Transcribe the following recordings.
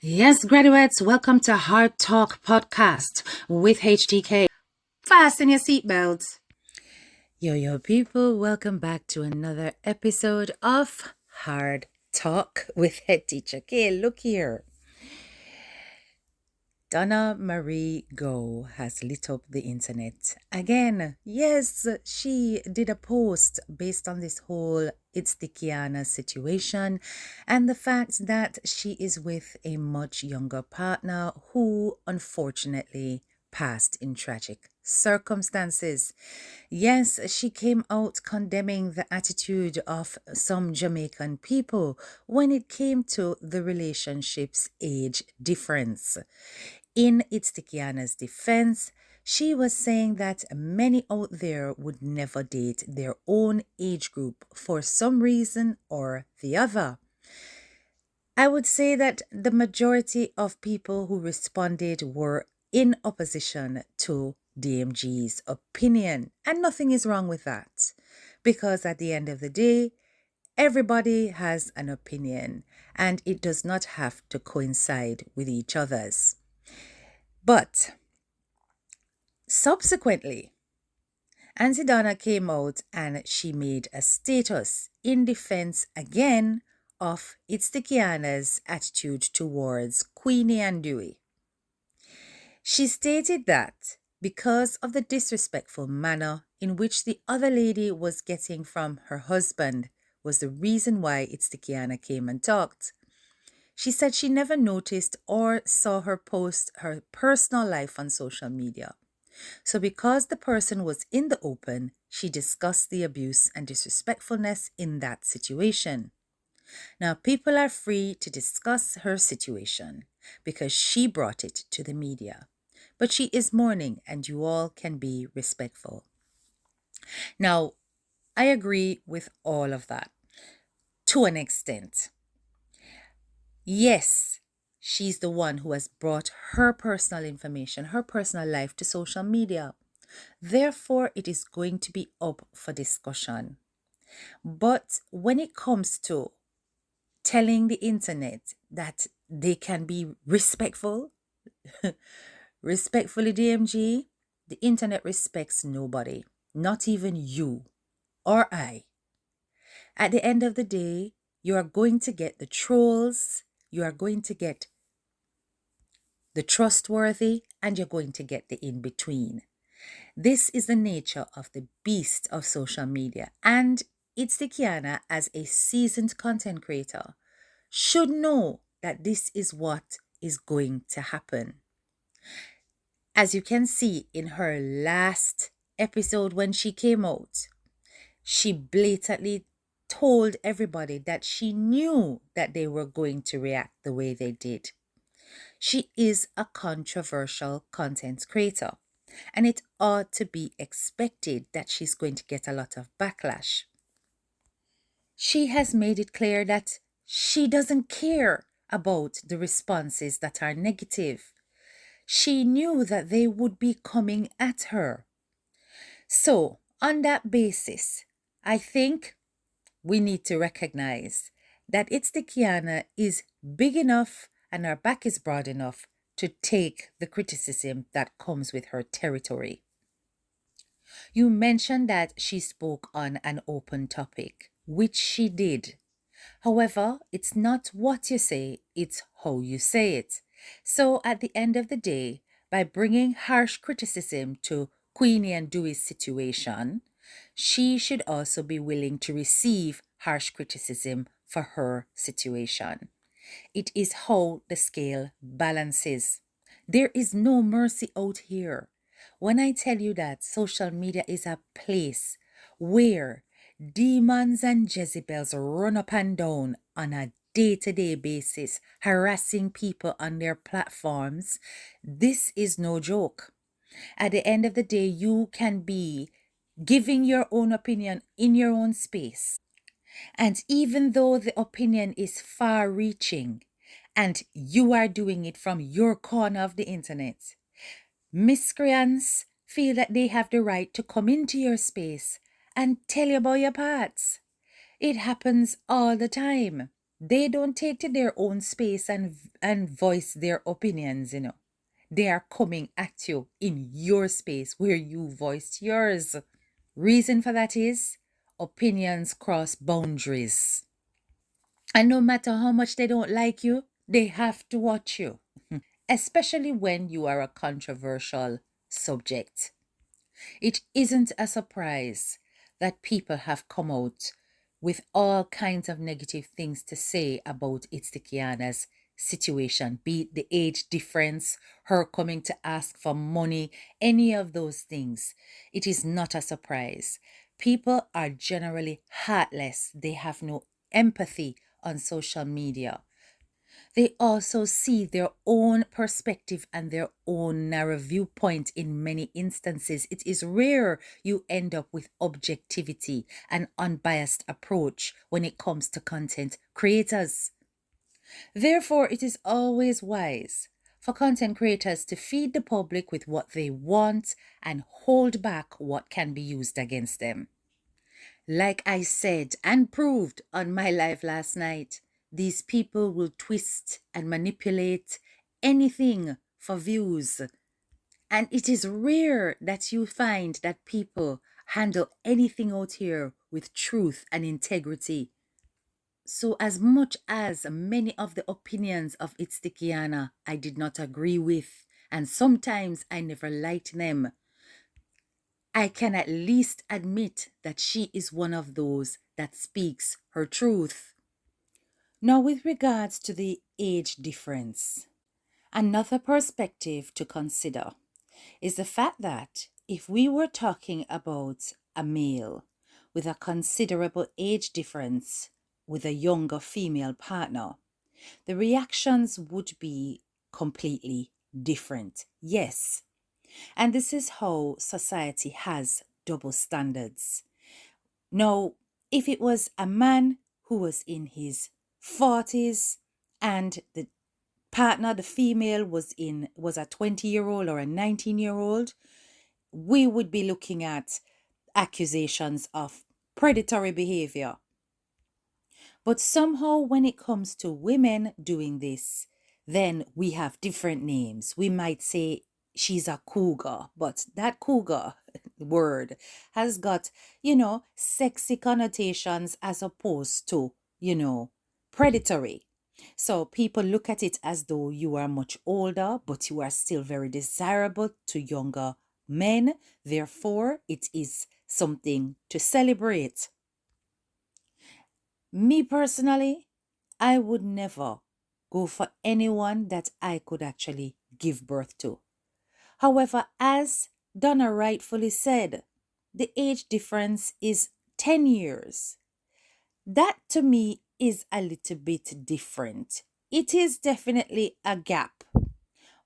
Yes, graduates, welcome to Hard Talk Podcast with HTK. Fasten your seatbelts. Yo, people, welcome back to another episode of Hard Talk with Head Teacher K. Look here. Donna Marie Go has lit up the internet again. Yes, she did a post based on this whole Itsthickiana situation and the fact that she is with a much younger partner who unfortunately passed in tragic circumstances. Yes, she came out condemning the attitude of some Jamaican people when it came to the relationship's age difference. In Itsthickiana's defense, she was saying that many out there would never date their own age group for some reason or the other. I would say that the majority of people who responded were in opposition to DMG's opinion, and nothing is wrong with that. Because at the end of the day, everybody has an opinion, and it does not have to coincide with each other's. But subsequently, Aunty Donna came out and she made a status in defense again of Itsthickiana's attitude towards Queenie and Dewey. She stated that because of the disrespectful manner in which the other lady was getting from her husband was the reason why Itsthickiana came and talked. She said she never noticed or saw her post her personal life on social media. So because the person was in the open, she discussed the abuse and disrespectfulness in that situation. Now, people are free to discuss her situation because she brought it to the media. But she is mourning and you all can be respectful. Now, I agree with all of that to an extent. Yes, she's the one who has brought her personal information, her personal life to social media. Therefore, it is going to be up for discussion. But when it comes to telling the internet that they can be respectful, respectfully DMG, the internet respects nobody, not even you or I. At the end of the day, you are going to get the trolls, you are going to get the trustworthy, and you're going to get the in-between. This is the nature of the beast of social media, and Itsthickiana, as a seasoned content creator, should know that this is what is going to happen. As you can see in her last episode when she came out, she blatantly told everybody that she knew that they were going to react the way they did. She is a controversial content creator, and it ought to be expected that she's going to get a lot of backlash. She has made it clear that she doesn't care about the responses that are negative. She knew that they would be coming at her. So, on that basis, I think we need to recognize that Itsthickiana is big enough and her back is broad enough to take the criticism that comes with her territory. You mentioned that she spoke on an open topic, which she did. However, it's not what you say, it's how you say it. So at the end of the day, by bringing harsh criticism to Queenie and Dewey's situation, she should also be willing to receive harsh criticism for her situation. It is how the scale balances. There is no mercy out here. When I tell you that social media is a place where demons and Jezebels run up and down on a day-to-day basis, harassing people on their platforms, this is no joke. At the end of the day, you can be giving your own opinion in your own space. And even though the opinion is far-reaching and you are doing it from your corner of the internet, miscreants feel that they have the right to come into your space and tell you about your parts. It happens all the time. They don't take to their own space and voice their opinions, you know. They are coming at you in your space where you voiced yours. Reason for that is opinions cross boundaries. And no matter how much they don't like you, they have to watch you, especially when you are a controversial subject. It isn't a surprise that people have come out with all kinds of negative things to say about Itsthickiana's situation, be it the age difference, her coming to ask for money, any of those things. It is not a surprise. People are generally heartless, they have no empathy on social media. They also see their own perspective and their own narrow viewpoint in many instances. It is rare you end up with objectivity and unbiased approach when it comes to content creators. Therefore, it is always wise for content creators to feed the public with what they want and hold back what can be used against them. Like I said and proved on my live last night, these people will twist and manipulate anything for views. And it is rare that you find that people handle anything out here with truth and integrity. So, as much as many of the opinions of Itsthickiana I did not agree with, and sometimes I never liked them, I can at least admit that she is one of those that speaks her truth. Now, with regards to the age difference, another perspective to consider is the fact that if we were talking about a male with a considerable age difference with a younger female partner, the reactions would be completely different. Yes. And this is how society has double standards. Now, if it was a man who was in his 40s and the partner, the female, was a 20-year-old or a 19-year-old, we would be looking at accusations of predatory behavior. But somehow, when it comes to women doing this, then we have different names. We might say she's a cougar, but that cougar word has got, sexy connotations as opposed to, predatory. So people look at it as though you are much older, but you are still very desirable to younger men. Therefore, it is something to celebrate. Me personally, I would never go for anyone that I could actually give birth to. However, as Donna rightfully said, the age difference is 10 years. That to me is a little bit different. It is definitely a gap,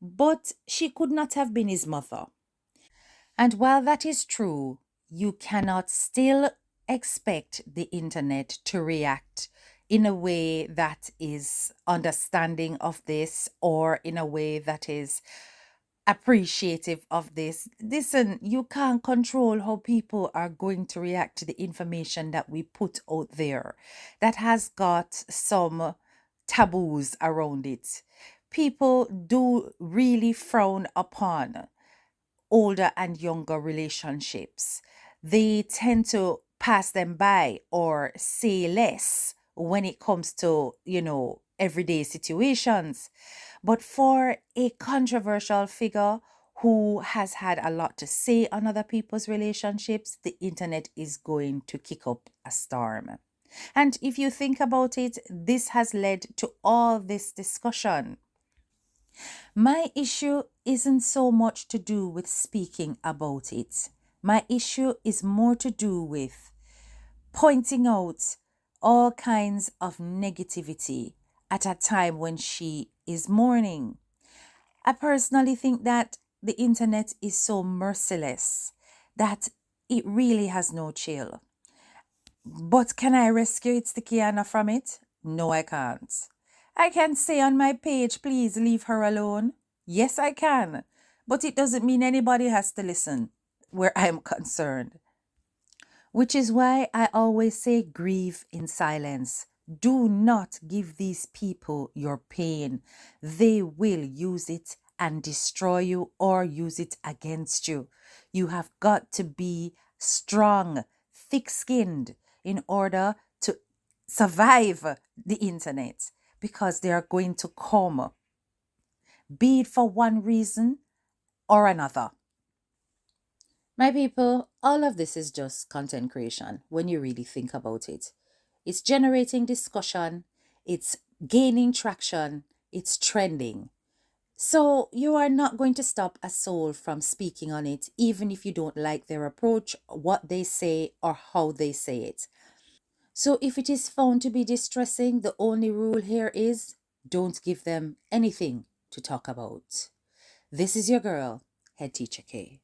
but she could not have been his mother. And while that is true, you cannot still expect the internet to react in a way that is understanding of this or in a way that is appreciative of this. Listen, you can't control how people are going to react to the information that we put out there that has got some taboos around it. People do really frown upon older and younger relationships. They tend to pass them by or say less when it comes to, everyday situations. But for a controversial figure who has had a lot to say on other people's relationships, the internet is going to kick up a storm. And if you think about it, this has led to all this discussion. My issue isn't so much to do with speaking about it. My issue is more to do with pointing out all kinds of negativity at a time when she is mourning. I personally think that the internet is so merciless that it really has no chill. But can I rescue Itsthickiana from it? No, I can't. I can say on my page, please leave her alone. Yes, I can. But it doesn't mean anybody has to listen where I'm concerned. Which is why I always say grieve in silence. Do not give these people your pain. They will use it and destroy you or use it against you. You have got to be strong, thick-skinned in order to survive the internet, because they are going to come, be it for one reason or another. My people, all of this is just content creation when you really think about it. It's generating discussion, it's gaining traction, it's trending. So you are not going to stop a soul from speaking on it, even if you don't like their approach, what they say, or how they say it. So if it is found to be distressing, the only rule here is don't give them anything to talk about. This is your girl, Head Teacher K.